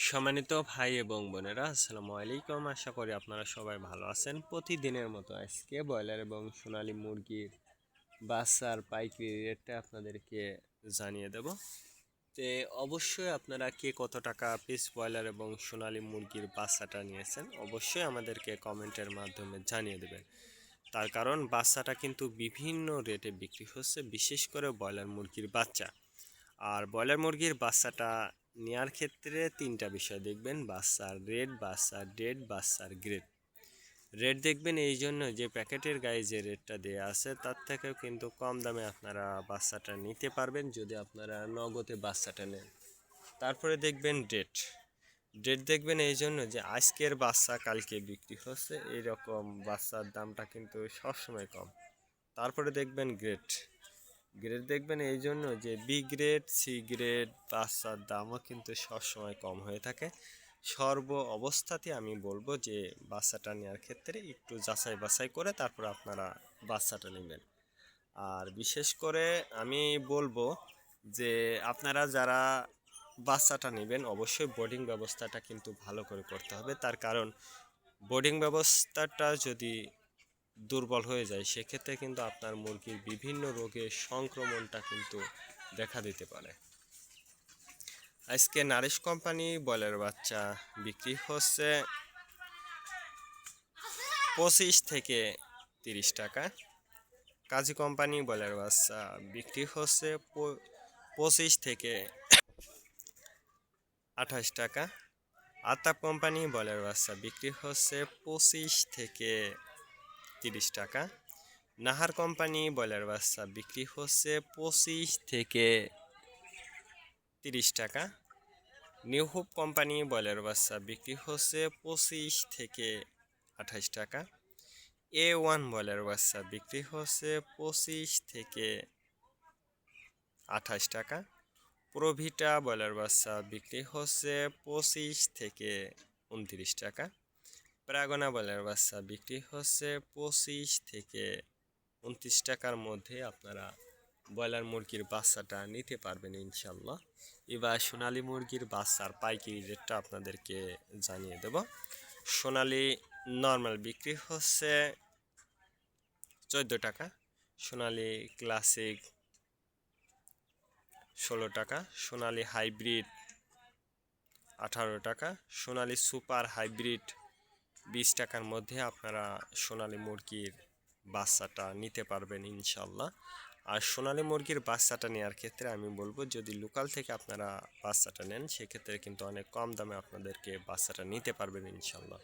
সম্মানিত ভাই এবং বোনেরা, আসসালামু আলাইকুম। আশা করি আপনারা সবাই ভালো আছেন। প্রতিদিনের মতো আজকে ব্রয়লার এবং সোনালী মুরগির বাচ্চার পাইকারি রেটটা আপনাদেরকে জানিয়ে দেব। তো অবশ্যই আপনারা কে কত টাকা পিস ব্রয়লার এবং সোনালী মুরগির বাচ্চাটা নিয়েছেন অবশ্যই আমাদেরকে কমেন্টের মাধ্যমে জানিয়ে দেবেন। তার কারণ বাচ্চাটা কিন্তু বিভিন্ন রেটে বিক্রি হচ্ছে, বিশেষ করে ব্রয়লার মুরগির বাচ্চা। আর ব্রয়লার মুরগির বাচ্চাটা নেওয়ার ক্ষেত্রে তিনটা বিষয় দেখবেন: বাচ্চার রেট, বাচ্চার ডেট, বাচ্চার গ্রেড। রেট দেখবেন এই জন্য যে প্যাকেটের গায়ে যে রেটটা দেওয়া আছে তার থেকেও কিন্তু কম দামে আপনারা বাচ্চাটা নিতে পারবেন যদি আপনারা নগদে বাচ্চাটা নেন। তারপরে দেখবেন ডেট। ডেট দেখবেন এই জন্য যে আজকের বাচ্চা কালকে বিক্রি হচ্ছে, এইরকম বাচ্চার দামটা কিন্তু সবসময় কম। তারপরে দেখবেন গ্রেড। গ্রেড দেখবেন এই জন্য যে বি গ্রেড, সি গ্রেড বাচ্চার দামও কিন্তু সবসময় কম হয়ে থাকে। সর্ব অবস্থাতে আমি বলবো যে বাচ্চাটা নেওয়ার ক্ষেত্রে একটু যাচাই বাছাই করে তারপর আপনারা বাচ্চাটা নেবেন। আর বিশেষ করে আমি বলবো যে আপনারা যারা বাচ্চাটা নেবেন অবশ্যই বোর্ডিং ব্যবস্থাটা কিন্তু ভালো করে করতে হবে। তার কারণ বোর্ডিং ব্যবস্থাটা যদি দুর্বল হয়ে যায় সেক্ষেত্রে কিন্তু আপনার মুরগির বিভিন্ন রোগের সংক্রমণটা কিন্তু দেখা দিতে পারে। আজকে নারিশ কোম্পানি ব্রয়লার বাচ্চা বিক্রি হচ্ছে 25 থেকে 30 টাকা। কাজী কোম্পানি ব্রয়লার বাচ্চা বিক্রি হচ্ছে 25 থেকে 28 টাকা। আতাপ কোম্পানি ব্রয়লার বাচ্চা বিক্রি হচ্ছে 25 থেকে 30 টাকা। নাহার কোম্পানি ব্রয়লার বাচ্চা বিক্রি হচ্ছে 25 থেকে 30 টাকা। নিউ হোপ কোম্পানি ব্রয়লার বাচ্চা বিক্রি হচ্ছে 25 থেকে 28 টাকা। A1 ব্রয়লার বাচ্চা বিক্রি হচ্ছে 25 থেকে 28 টাকা। প্রোভিটা ব্রয়লার বাচ্চা বিক্রি হচ্ছে 25 থেকে 29 টাকা। প্রাগনা ব্রয়লার বাচ্চা বিক্রি হচ্ছে 25 থেকে 29 টাকার মধ্যে আপনারা ব্রয়লার মুরগির বাচ্চাটা নিতে পারবেন ইনশাল্লাহ। এবার সোনালী মুরগির বাচ্চার পাইকারি রেটটা আপনাদেরকে জানিয়ে দেব। সোনালী নর্মাল বিক্রি হচ্ছে 14 টাকা, সোনালী ক্লাসিক 16 টাকা, সোনালী হাইব্রিড 18 টাকা, সোনালী সুপার হাইব্রিড 20 টাকার মধ্যে আপনারা সোনালী মুরগির বাচ্চাটা নিতে পারবেন ইনশাল্লাহ। আর সোনালী মুরগির বাচ্চাটা নেওয়ার ক্ষেত্রে আমি বলবো যদি লোকাল থেকে আপনারা বাচ্চাটা নেন সেক্ষেত্রে কিন্তু অনেক কম দামে আপনাদেরকে বাচ্চাটা নিতে পারবেন ইনশাল্লাহ।